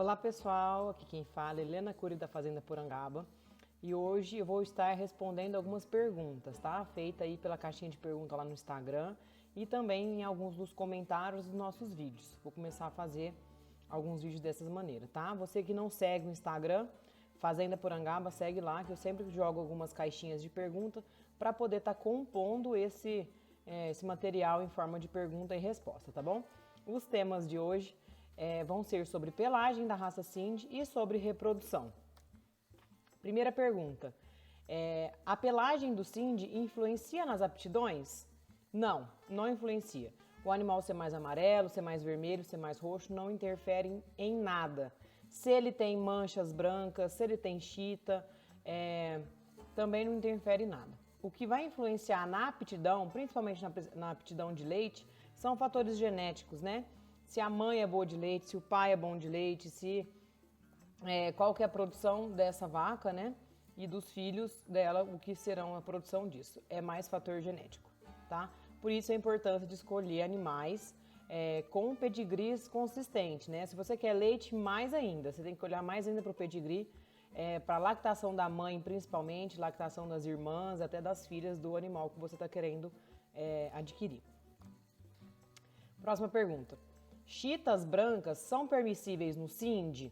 Olá pessoal, aqui quem fala é Helena Cury da Fazenda Porangaba e hoje eu vou estar respondendo algumas perguntas, tá? Feita aí pela caixinha de pergunta lá no Instagram e também em alguns dos comentários dos nossos vídeos. Vou começar a fazer alguns vídeos dessas maneiras, tá? Você que não segue o Instagram, Fazenda Porangaba, segue lá que eu sempre jogo algumas caixinhas de pergunta para poder estar compondo esse material em forma de pergunta e resposta, tá bom? Os temas de hoje vão ser sobre pelagem da raça Sind e sobre reprodução. Primeira pergunta, a pelagem do Sind influencia nas aptidões? Não, não influencia. O animal ser mais amarelo, ser mais vermelho, ser mais roxo não interfere em nada. Se ele tem manchas brancas, se ele tem chita, também não interfere em nada. O que vai influenciar na aptidão, principalmente na aptidão de leite, são fatores genéticos, né? Se a mãe é boa de leite, se o pai é bom de leite, qual que é a produção dessa vaca, né? E dos filhos dela, o que serão a produção disso. É mais fator genético, tá? Por isso a importância de escolher animais com pedigrees consistente, né? Se você quer leite, mais ainda. Você tem que olhar mais ainda para o pedigree, para a lactação da mãe, principalmente, lactação das irmãs, até das filhas do animal que você está querendo adquirir. Próxima pergunta. Chitas brancas são permissíveis no Sind?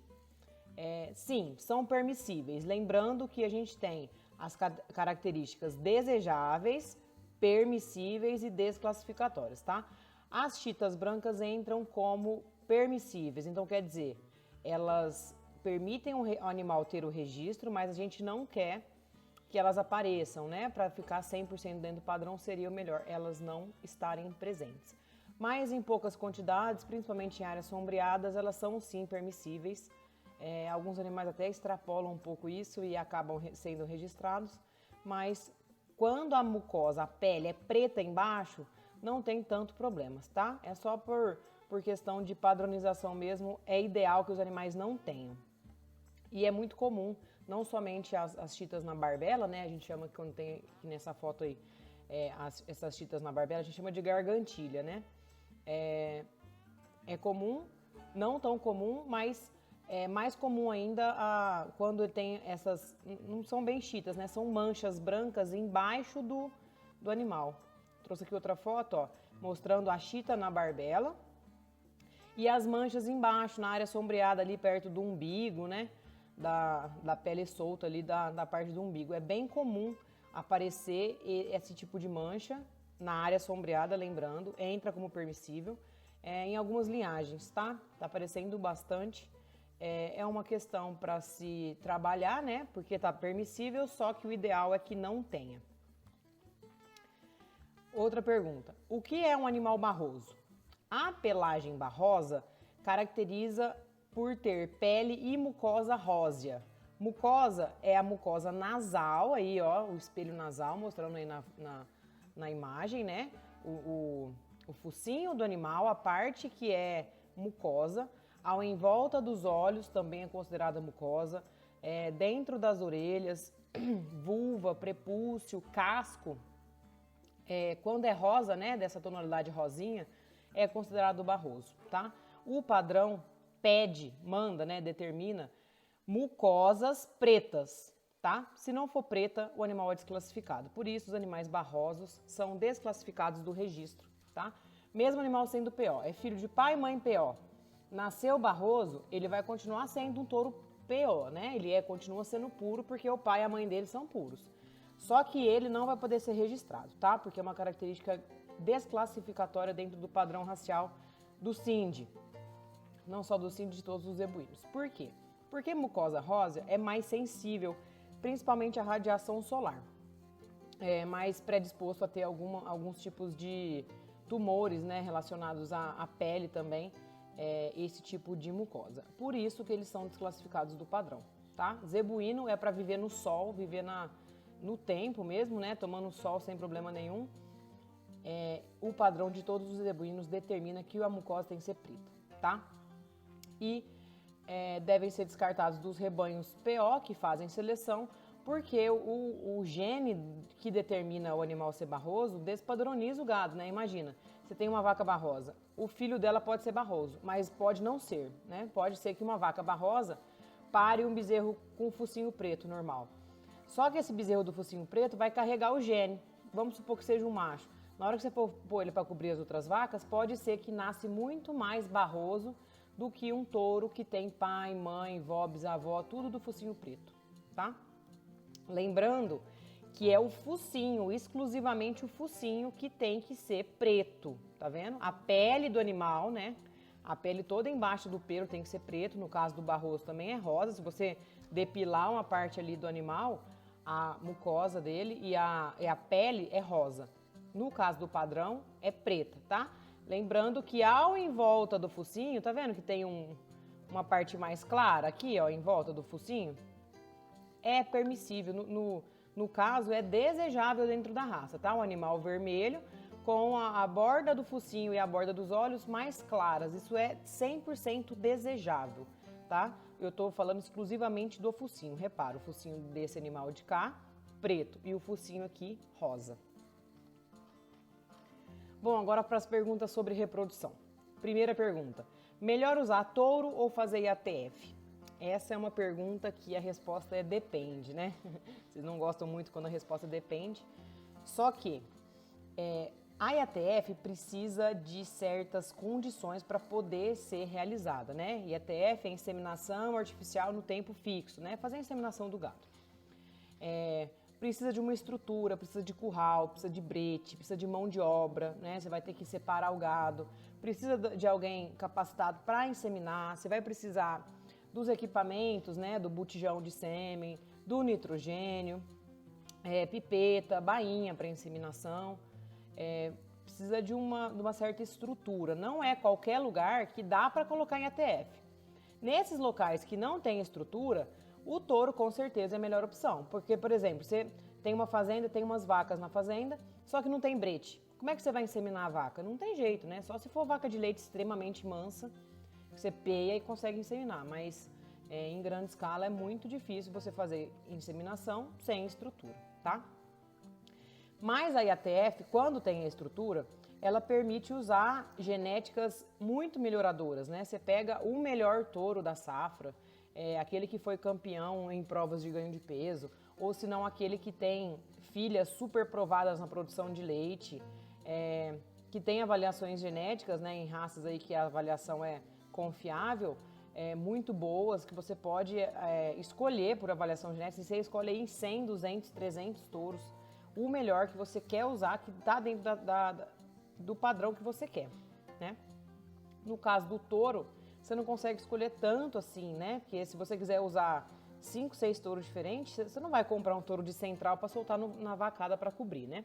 Sim, são permissíveis. Lembrando que a gente tem as características desejáveis, permissíveis e desclassificatórias, tá? As chitas brancas entram como permissíveis, então quer dizer, elas permitem o animal ter o registro, mas a gente não quer que elas apareçam, né? Para ficar 100% dentro do padrão seria o melhor elas não estarem presentes. Mas em poucas quantidades, principalmente em áreas sombreadas, elas são sim permissíveis. Alguns animais até extrapolam um pouco isso e acabam sendo registrados, mas quando a mucosa, a pele é preta embaixo, não tem tanto problemas, tá? É só por questão de padronização mesmo, é ideal que os animais não tenham. E é muito comum, não somente as chitas na barbela, né? A gente chama, quando tem aqui nessa foto aí, essas chitas na barbela, a gente chama de gargantilha, né? É comum, não tão comum, mas é mais comum ainda quando tem essas, não são bem chitas, né? São manchas brancas embaixo do animal. Trouxe aqui outra foto, ó, mostrando a chita na barbela e as manchas embaixo, na área sombreada ali perto do umbigo, né? Da pele solta ali da parte do umbigo. É bem comum aparecer esse tipo de mancha na área sombreada, lembrando, entra como permissível em algumas linhagens, tá? Tá aparecendo bastante. É uma questão para se trabalhar, né? Porque tá permissível, só que o ideal é que não tenha. Outra pergunta. O que é um animal barroso? A pelagem barrosa caracteriza por ter pele e mucosa rósea. Mucosa é a mucosa nasal, aí ó, o espelho nasal mostrando aí na imagem, né? O focinho do animal, a parte que é mucosa, ao em volta dos olhos também é considerada mucosa, dentro das orelhas, vulva, prepúcio, casco, quando é rosa, né, dessa tonalidade rosinha, é considerado barroso, tá? O padrão pede, manda, né, determina mucosas pretas, tá? Se não for preta, o animal é desclassificado. Por isso, os animais barrosos são desclassificados do registro, tá? Mesmo animal sendo PO, é filho de pai e mãe PO. Nasceu barroso, ele vai continuar sendo um touro PO, né? Ele continua sendo puro porque o pai e a mãe dele são puros. Só que ele não vai poder ser registrado, tá? Porque é uma característica desclassificatória dentro do padrão racial do Sind. Não só do Sind, de todos os zebuínos. Por quê? Porque mucosa rósea é mais sensível, principalmente à radiação solar. É mais predisposto a ter alguns tipos de tumores, né, relacionados à pele também, esse tipo de mucosa. Por isso que eles são desclassificados do padrão, tá? Zebuíno é para viver no sol, viver no tempo mesmo, né, tomando sol sem problema nenhum. O padrão de todos os zebuínos determina que a mucosa tem que ser preta, tá? E devem ser descartados dos rebanhos PO que fazem seleção, porque o gene que determina o animal ser barroso despadroniza o gado, né? Imagina, você tem uma vaca barrosa, o filho dela pode ser barroso, mas pode não ser, né? Pode ser que uma vaca barrosa pare um bezerro com focinho preto normal. Só que esse bezerro do focinho preto vai carregar o gene. Vamos supor que seja um macho. Na hora que você for pôr ele para cobrir as outras vacas, pode ser que nasce muito mais barroso do que um touro que tem pai, mãe, vó, bisavó, tudo do focinho preto, tá? Lembrando que é o focinho, exclusivamente o focinho que tem que ser preto, tá vendo? A pele do animal, né? A pele toda embaixo do pelo tem que ser preto, no caso do barroso também é rosa. Se você depilar uma parte ali do animal, a mucosa dele e a pele é rosa. No caso do padrão, é preta, tá? Lembrando que ao em volta do focinho, tá vendo que tem uma parte mais clara aqui, ó, em volta do focinho? É permissível, no caso, é desejável dentro da raça, tá? Um animal vermelho com a borda do focinho e a borda dos olhos mais claras. Isso é 100% desejável, tá? Eu tô falando exclusivamente do focinho. Repara, o focinho desse animal de cá, preto, e o focinho aqui, rosa. Bom, agora para as perguntas sobre reprodução. Primeira pergunta: melhor usar touro ou fazer IATF? Essa é uma pergunta que a resposta é depende, né? Vocês não gostam muito quando a resposta depende. Só que a IATF precisa de certas condições para poder ser realizada, né? IATF é inseminação artificial no tempo fixo, né? Fazer a inseminação do gado. Precisa de uma estrutura, precisa de curral, precisa de brete, precisa de mão de obra, né? Você vai ter que separar o gado, precisa de alguém capacitado para inseminar, você vai precisar dos equipamentos, né? Do botijão de sêmen, do nitrogênio, pipeta, bainha para inseminação. Precisa de uma certa estrutura. Não é qualquer lugar que dá para colocar em ATF. Nesses locais que não tem estrutura, o touro com certeza é a melhor opção. Porque, por exemplo, você tem uma fazenda, tem umas vacas na fazenda, só que não tem brete. Como é que você vai inseminar a vaca? Não tem jeito, né? Só se for vaca de leite extremamente mansa, que você peia e consegue inseminar. Mas em grande escala é muito difícil você fazer inseminação sem estrutura, tá? Mas a IATF, quando tem a estrutura, ela permite usar genéticas muito melhoradoras, né? Você pega o melhor touro da safra, aquele que foi campeão em provas de ganho de peso, ou se não aquele que tem filhas super provadas na produção de leite, que tem avaliações genéticas, né, em raças aí que a avaliação é confiável, muito boas, que você pode escolher por avaliação genética. Você escolhe aí em 100, 200, 300 touros, o melhor que você quer usar, que está dentro do padrão que você quer, né? No caso do touro, você não consegue escolher tanto assim, né? Porque se você quiser usar 5, 6 touros diferentes, você não vai comprar um touro de central para soltar na vacada para cobrir, né?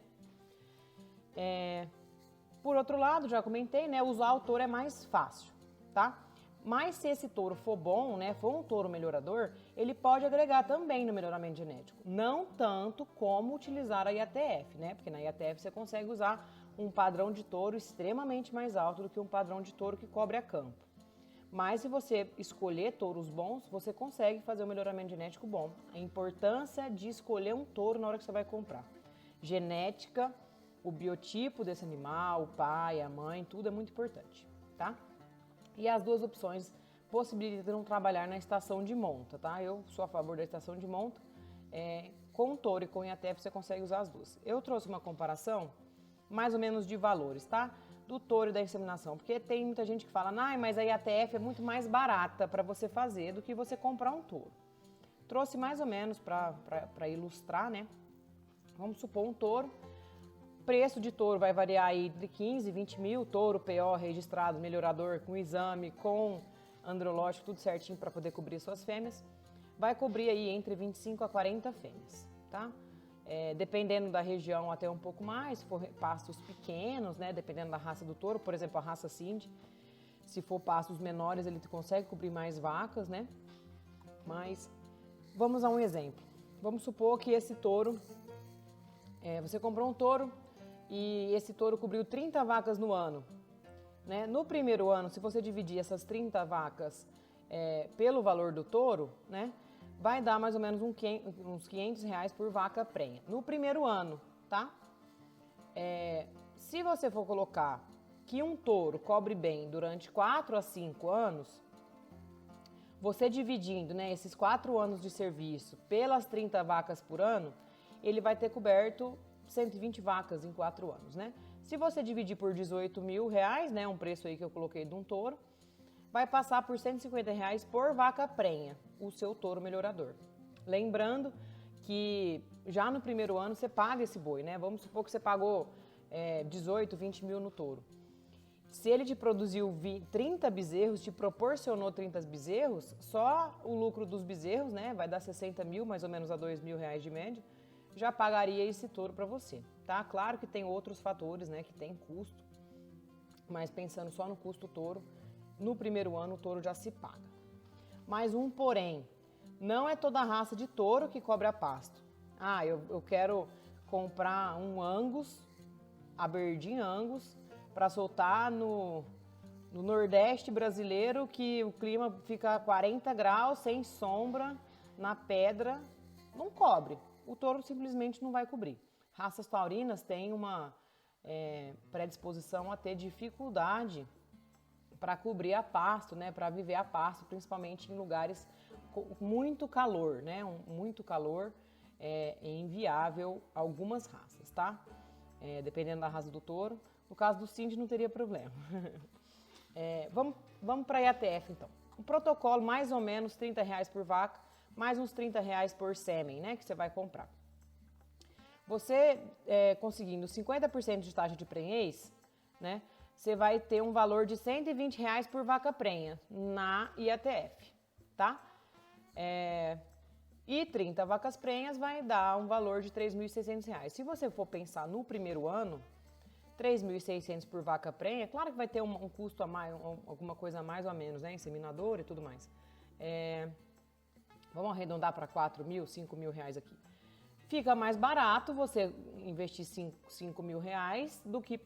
Por outro lado, já comentei, né? Usar o touro é mais fácil, tá? Mas se esse touro for bom, né? For um touro melhorador, ele pode agregar também no melhoramento genético. Não tanto como utilizar a IATF, né? Porque na IATF você consegue usar um padrão de touro extremamente mais alto do que um padrão de touro que cobre a campo. Mas se você escolher touros bons, você consegue fazer um melhoramento genético bom. A importância de escolher um touro na hora que você vai comprar. Genética, o biotipo desse animal, o pai, a mãe, tudo é muito importante, tá? E as duas opções possibilitam trabalhar na estação de monta, tá? Eu sou a favor da estação de monta. Com touro e com IATF você consegue usar as duas. Eu trouxe uma comparação mais ou menos de valores, tá? Do touro e da inseminação, porque tem muita gente que fala, mas a IATF é muito mais barata para você fazer do que você comprar um touro. Trouxe mais ou menos para ilustrar, né? Vamos supor um touro, preço de touro vai variar aí entre 15 e 20 mil, touro PO registrado, melhorador, com exame, com andrológico, tudo certinho para poder cobrir suas fêmeas. Vai cobrir aí entre 25 a 40 fêmeas, tá? Dependendo da região até um pouco mais, se for pastos pequenos, né, dependendo da raça do touro, por exemplo, a raça Cindy, se for pastos menores, ele consegue cobrir mais vacas, né? Mas vamos a um exemplo. Vamos supor que esse touro, você comprou um touro e esse touro cobriu 30 vacas no ano, né? No primeiro ano, se você dividir essas 30 vacas pelo valor do touro, né, vai dar mais ou menos uns 500 reais por vaca prenha. No primeiro ano, tá? Se você for colocar que um touro cobre bem durante 4 a 5 anos, você dividindo, né, esses 4 anos de serviço pelas 30 vacas por ano, ele vai ter coberto 120 vacas em 4 anos, né? Se você dividir por 18 mil reais, né, um preço aí que eu coloquei de um touro, vai passar por 150 reais por vaca prenha, o seu touro melhorador. Lembrando que já no primeiro ano você paga esse boi, né? Vamos supor que você pagou 18, 20 mil no touro. Se ele te produziu 30 bezerros, te proporcionou 30 bezerros, só o lucro dos bezerros, né, vai dar 60 mil, mais ou menos a 2 mil reais de média, já pagaria esse touro para você, tá? Claro que tem outros fatores, né, que tem custo, mas pensando só no custo touro, no primeiro ano o touro já se paga. Mas um porém, não é toda raça de touro que cobra pasto. Ah, eu quero comprar um Angus, Aberdeen Angus, para soltar no Nordeste brasileiro, que o clima fica 40 graus, sem sombra, na pedra, não cobre. O touro simplesmente não vai cobrir. Raças taurinas têm uma predisposição a ter dificuldade para cobrir a pasto, né, para viver a pasto, principalmente em lugares com muito calor, né, muito calor é inviável algumas raças, tá? Dependendo da raça do touro. No caso do Cindy não teria problema. Vamos para a IATF então. O protocolo mais ou menos R$30 por vaca, mais uns R$30 por sêmen, né, que você vai comprar. Você conseguindo 50% de taxa de prenhez, né, você vai ter um valor de R$120 por vaca prenha na IATF, tá? E 30 vacas prenhas vai dar um valor de R$3.600. Se você for pensar no primeiro ano, 3.600 por vaca prenha, claro que vai ter um custo a mais, alguma coisa a mais ou a menos, né? Inseminador e tudo mais. Vamos arredondar para 4.000, 5.000 reais aqui. Fica mais barato você investir 5 mil reais do que,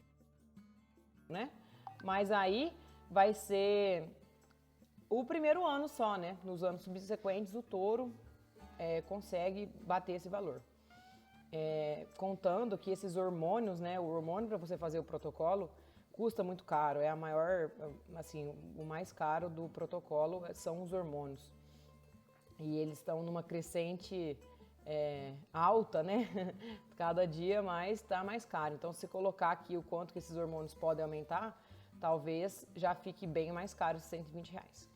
né? Mas aí vai ser o primeiro ano só, né? Nos anos subsequentes o touro consegue bater esse valor. Contando que esses hormônios, né, o hormônio para você fazer o protocolo custa muito caro, é a maior, assim, o mais caro do protocolo são os hormônios. E eles estão numa crescente alta, né, cada dia mais está mais caro. Então, se colocar aqui o quanto que esses hormônios podem aumentar, talvez já fique bem mais caro, esses R$120.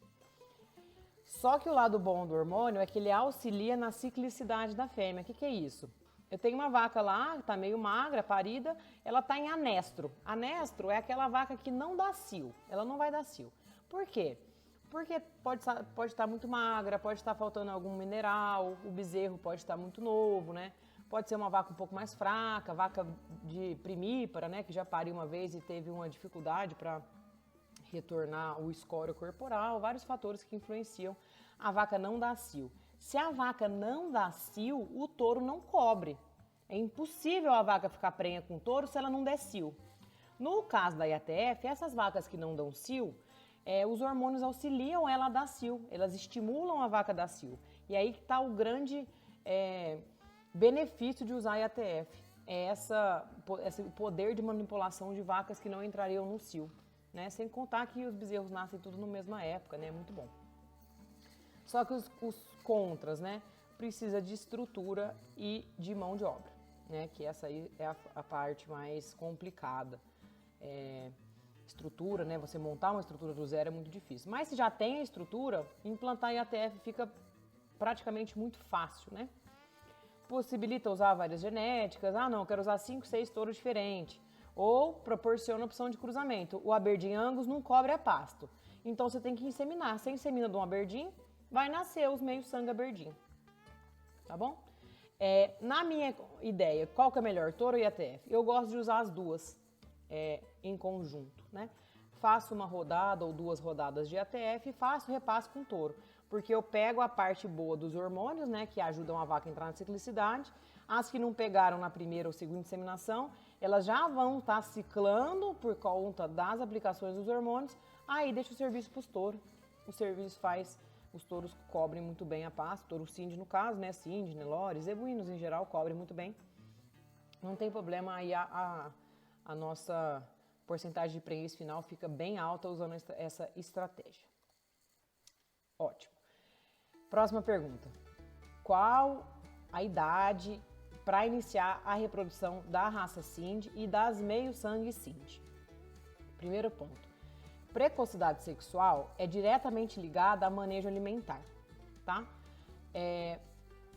Só que o lado bom do hormônio é que ele auxilia na ciclicidade da fêmea. O que é isso? Eu tenho uma vaca lá, tá meio magra, parida, ela tá em anestro. Anestro é aquela vaca que não dá cio, ela não vai dar cio. Por quê? Porque pode estar muito magra, pode estar faltando algum mineral, o bezerro pode estar muito novo, né? Pode ser uma vaca um pouco mais fraca, vaca de primípara, né, que já pariu uma vez e teve uma dificuldade para retornar o escório corporal, vários fatores que influenciam a vaca não dar cio. Se a vaca não dá cio, o touro não cobre. É impossível a vaca ficar prenha com o touro se ela não der cio. No caso da IATF, essas vacas que não dão cio, os hormônios auxiliam ela a dar cio, elas estimulam a vaca a dar cio. E aí que está o grande benefício de usar a IATF, esse poder de manipulação de vacas que não entrariam no cio. Né? Sem contar que os bezerros nascem tudo na mesma época, né? Muito bom. Só que os contras, né? Precisa de estrutura e de mão de obra, né? Que essa aí é a parte mais complicada. Estrutura, né? Você montar uma estrutura do zero é muito difícil. Mas se já tem a estrutura, implantar IATF fica praticamente muito fácil, né? Possibilita usar várias genéticas. Ah, não, eu quero usar 5, 6 touros diferentes. Ou proporciona opção de cruzamento. O Aberdeen Angus não cobre a pasto. Então você tem que inseminar. Você insemina de um Aberdeen, vai nascer os meio sangue Aberdeen. Tá bom? Na minha ideia, qual que é melhor, touro ou IATF? Eu gosto de usar as duas em conjunto, né? Faço uma rodada ou 2 rodadas de IATF e faço repasse com touro. Porque eu pego a parte boa dos hormônios, né? Que ajudam a vaca a entrar na ciclicidade. As que não pegaram na primeira ou segunda inseminação, elas já vão estar ciclando por conta das aplicações dos hormônios. Aí deixa o serviço para os touros. O serviço faz, os touros cobrem muito bem a pasto. Touro Cindy no caso, né? Cindy, Nelore, zebuínos em geral cobrem muito bem. Não tem problema aí a nossa porcentagem de prenhez final fica bem alta usando essa estratégia. Ótimo. Próxima pergunta. Qual a idade para iniciar a reprodução da raça Sind e das meio-sangue Sind? Primeiro ponto. Precocidade sexual é diretamente ligada a manejo alimentar, tá?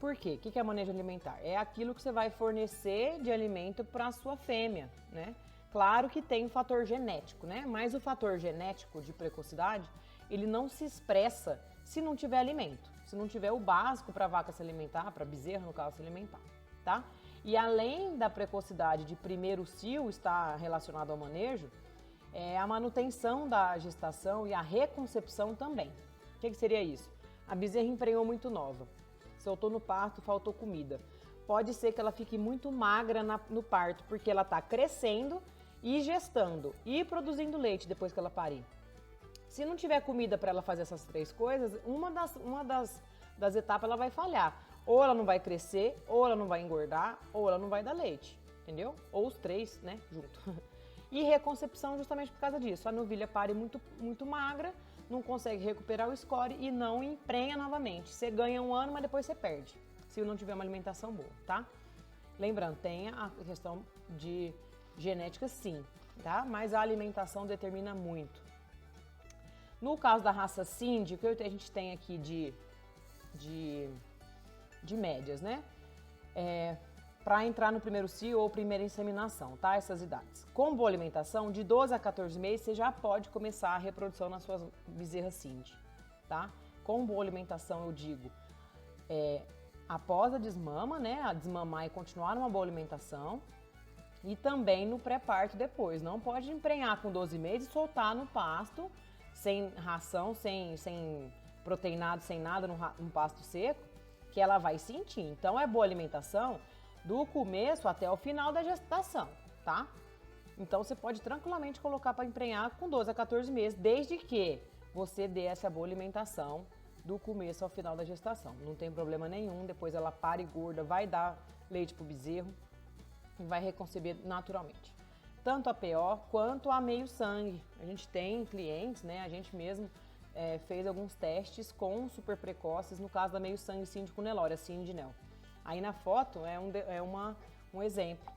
Por quê? O que é manejo alimentar? É aquilo que você vai fornecer de alimento para a sua fêmea, né? Claro que tem um fator genético, né? Mas o fator genético de precocidade, ele não se expressa se não tiver alimento, se não tiver o básico para a vaca se alimentar, para a bezerra, no caso, se alimentar, tá? E além da precocidade de primeiro cio estar relacionado ao manejo, a manutenção da gestação e a reconcepção também. O que seria isso? A bezerra emprenhou muito nova, soltou no parto, faltou comida. Pode ser que ela fique muito magra no parto, porque ela está crescendo e gestando e produzindo leite depois que ela parir. Se não tiver comida para ela fazer essas três coisas, uma das etapas ela vai falhar. Ou ela não vai crescer, ou ela não vai engordar, ou ela não vai dar leite, entendeu? Ou os três, né, junto. E reconcepção justamente por causa disso. A novilha pare muito, muito magra, não consegue recuperar o score e não emprenha novamente. Você ganha um ano, mas depois você perde, se não tiver uma alimentação boa, tá? Lembrando, tem a questão de genética sim, tá? Mas a alimentação determina muito. No caso da raça Sind, o que a gente tem aqui de médias, né? Para entrar no primeiro cio ou primeira inseminação, tá? Essas idades. Com boa alimentação, de 12 a 14 meses, você já pode começar a reprodução nas suas bezerras Sind, tá? Com boa alimentação, eu digo, após a desmama, né? A desmamar e continuar numa boa alimentação. E também no pré-parto depois. Não pode emprenhar com 12 meses e soltar no pasto, sem ração, sem proteinado, sem nada, no pasto seco, que ela vai sentir. Então, é boa alimentação do começo até o final da gestação, tá? Então, você pode tranquilamente colocar para emprenhar com 12 a 14 meses, desde que você dê essa boa alimentação do começo ao final da gestação. Não tem problema nenhum, depois ela para e gorda, vai dar leite pro bezerro e vai reconceber naturalmente. Tanto a PO quanto a meio-sangue. A gente tem clientes, né? A gente mesmo fez alguns testes com super precoces, no caso da meio-sangue Sind com Nelore, a Sind-Nel. Aí na foto um exemplo.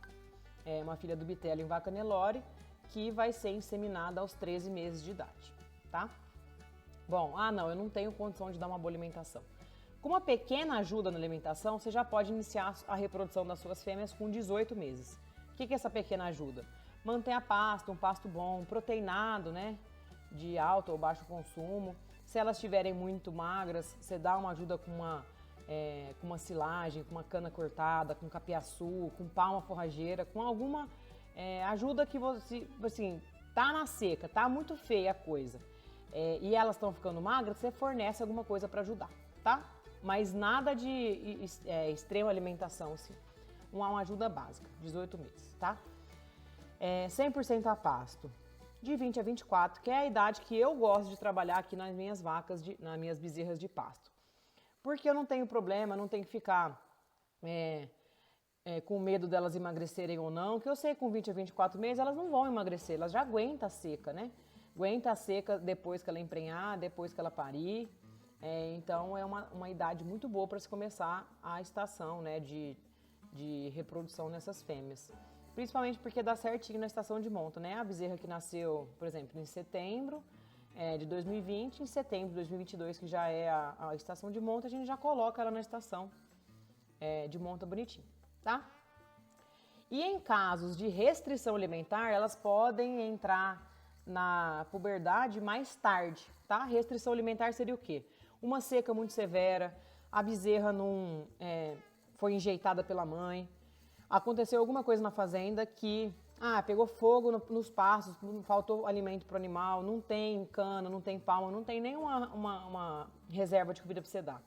É uma filha do Bitelo em vaca Nelore que vai ser inseminada aos 13 meses de idade, tá? Bom, não, eu não tenho condição de dar uma boa alimentação. Com uma pequena ajuda na alimentação, você já pode iniciar a reprodução das suas fêmeas com 18 meses. O que é essa pequena ajuda? Manter a pasta, um pasto bom, proteinado, né? De alto ou baixo consumo. Se elas estiverem muito magras, você dá uma ajuda com uma silagem, com uma cana cortada, com capiaçu, com palma forrageira, com alguma ajuda que você, assim, tá na seca, tá muito feia a coisa. E elas estão ficando magras, você fornece alguma coisa para ajudar, tá? Mas nada de extrema alimentação, assim. Uma ajuda básica, 18 meses, tá? 100% a pasto, de 20 a 24, que é a idade que eu gosto de trabalhar aqui nas minhas vacas, nas minhas bezerras de pasto. Porque eu não tenho problema, não tenho que ficar com medo delas emagrecerem ou não, que eu sei que com 20 a 24 meses elas não vão emagrecer, elas já aguentam a seca, né? Aguenta a seca depois que ela emprenhar, depois que ela parir. Então é uma idade muito boa para se começar a estação, né, de reprodução nessas fêmeas. Principalmente porque dá certinho na estação de monta, né? A bezerra que nasceu, por exemplo, em setembro de 2020, em setembro de 2022, que já é a estação de monta, a gente já coloca ela na estação de monta bonitinho, tá? E em casos de restrição alimentar, elas podem entrar na puberdade mais tarde, tá? Restrição alimentar seria o quê? Uma seca muito severa, a bezerra não foi enjeitada pela mãe, aconteceu alguma coisa na fazenda que pegou fogo nos pastos, faltou alimento para o animal, não tem cana, não tem palma, não tem nenhuma uma reserva de comida para você dar.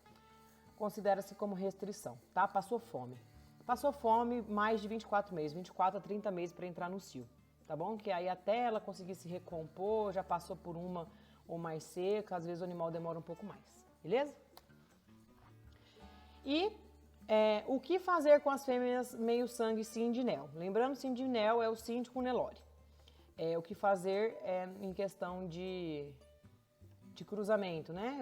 Considera-se como restrição, tá? Passou fome. Passou fome mais de 24 meses, 24 a 30 meses para entrar no cio, tá bom? Que aí até ela conseguir se recompor, já passou por uma ou mais seca, às vezes o animal demora um pouco mais, beleza? E o que fazer com as fêmeas meio-sangue Sind-Nel? Lembrando, Sind-Nel é o Sind com Nelore. o que fazer em questão de cruzamento, né?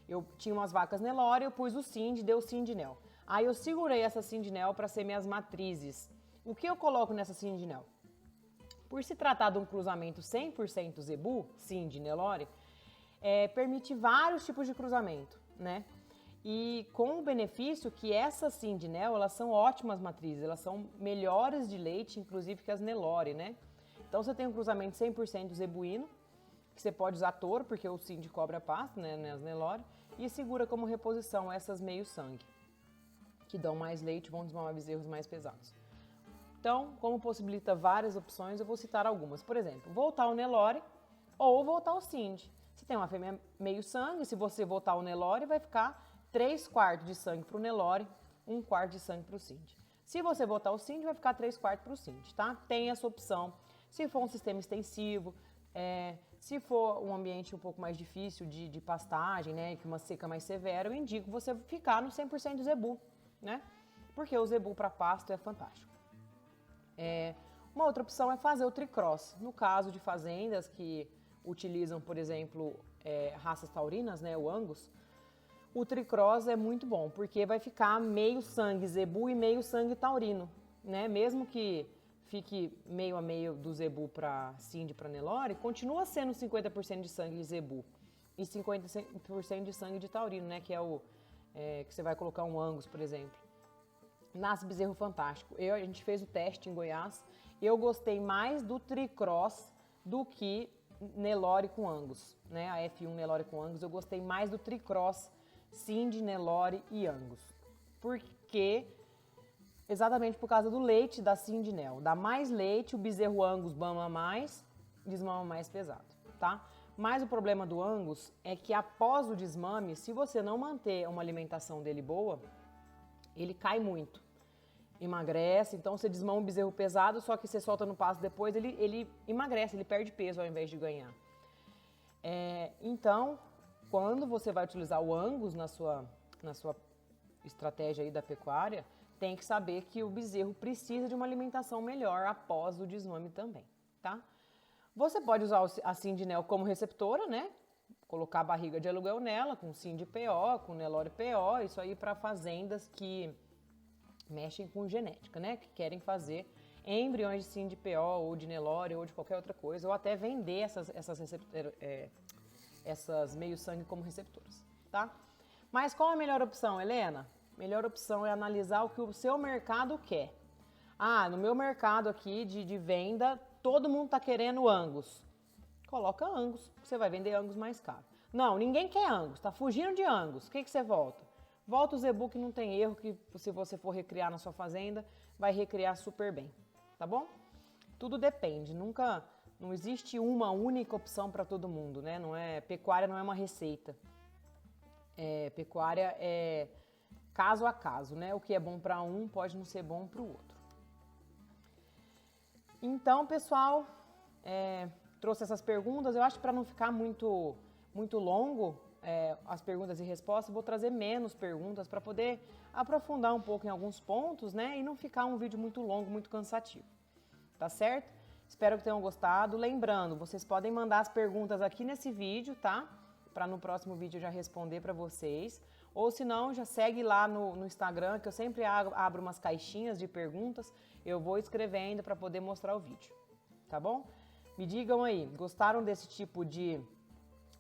Eu tinha umas vacas Nelore, eu pus o Sind, deu Sindnel. Aí eu segurei essa Sindnel para ser minhas matrizes. O que eu coloco nessa Sindnel? Por se tratar de um cruzamento 100% Zebu, Sind, Nelore, permite vários tipos de cruzamento, né? E com o benefício que essas Sindnel, elas são ótimas matrizes, elas são melhores de leite, inclusive que as Nelore, né? Então você tem um cruzamento 100% zebuíno, que você pode usar touro, porque o Sind cobra pasto, né, as Nelore, e segura como reposição essas meio sangue, que dão mais leite, vão desmamar bezerros mais pesados. Então, como possibilita várias opções, eu vou citar algumas. Por exemplo, voltar o Nelore ou voltar o Sind. Se tem uma fêmea meio sangue, se você voltar o Nelore, vai ficar 3/4 de sangue para o Nelore, 1/4 de sangue para o Sind. Se você voltar o Sind, vai ficar 3/4 para o Sind, tá? Tem essa opção. Se for um sistema extensivo, se for um ambiente um pouco mais difícil de pastagem, né, que uma seca mais severa, eu indico você ficar no 100% Zebu, né? Porque o Zebu para pasto é fantástico. Uma outra opção é fazer o tricross. No caso de fazendas que utilizam, por exemplo, raças taurinas, né, o Angus, o tricross é muito bom, porque vai ficar meio sangue Zebu e meio sangue taurino, né? Mesmo que fique meio a meio do Zebu para Sind para Nelore, continua sendo 50% de sangue de Zebu e 50% de sangue de taurino, né? Que é que você vai colocar um Angus, por exemplo. Nasce bezerro fantástico. A gente fez o teste em Goiás. Eu gostei mais do tricross do que Nelore com Angus, né? A F1 Nelore com Angus. Eu gostei mais do tricross Sind, Nelore e Angus. Porque exatamente por causa do leite da Sindnel. Dá mais leite, o bezerro Angus mama mais, desmama mais pesado, tá? Mas o problema do Angus é que após o desmame, se você não manter uma alimentação dele boa, ele cai muito, emagrece. Então você desmama um bezerro pesado, só que você solta no pasto depois, ele emagrece, ele perde peso ao invés de ganhar. Então, quando você vai utilizar o Angus na sua estratégia aí da pecuária, tem que saber que o bezerro precisa de uma alimentação melhor após o desmame também, tá? Você pode usar a Sindnel como receptora, né? Colocar a barriga de aluguel nela, com Sind PO, com Nelore PO, isso aí para fazendas que mexem com genética, né? Que querem fazer embriões de Sind PO ou de Nelore ou de qualquer outra coisa, ou até vender essas meio sangue como receptoras, tá? Mas qual é a melhor opção, Helena? Melhor opção é analisar o que o seu mercado quer. No meu mercado aqui de venda, todo mundo está querendo Angus. Coloca Angus, você vai vender Angus mais caro. Não, ninguém quer Angus, está fugindo de Angus. O que você volta? Volta o Zebu, que não tem erro, que se você for recriar na sua fazenda, vai recriar super bem, tá bom? Tudo depende, não existe uma única opção para todo mundo, né? Pecuária não é uma receita. Pecuária é caso a caso, né? O que é bom para um pode não ser bom para o outro. Então, pessoal, trouxe essas perguntas. Eu acho que para não ficar muito longo as perguntas e respostas, vou trazer menos perguntas para poder aprofundar um pouco em alguns pontos, né? E não ficar um vídeo muito longo, muito cansativo. Tá certo? Espero que tenham gostado. Lembrando, vocês podem mandar as perguntas aqui nesse vídeo, tá? Para no próximo vídeo eu já responder para vocês. Ou se não, já segue lá no Instagram, que eu sempre abro umas caixinhas de perguntas. Eu vou escrevendo para poder mostrar o vídeo, tá bom? Me digam aí, gostaram desse tipo de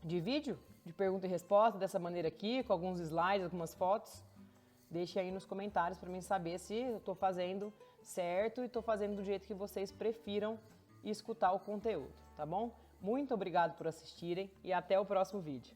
vídeo? De pergunta e resposta, dessa maneira aqui, com alguns slides, algumas fotos? Deixe aí nos comentários para mim saber se eu estou fazendo certo e estou fazendo do jeito que vocês prefiram escutar o conteúdo, tá bom? Muito obrigado por assistirem e até o próximo vídeo.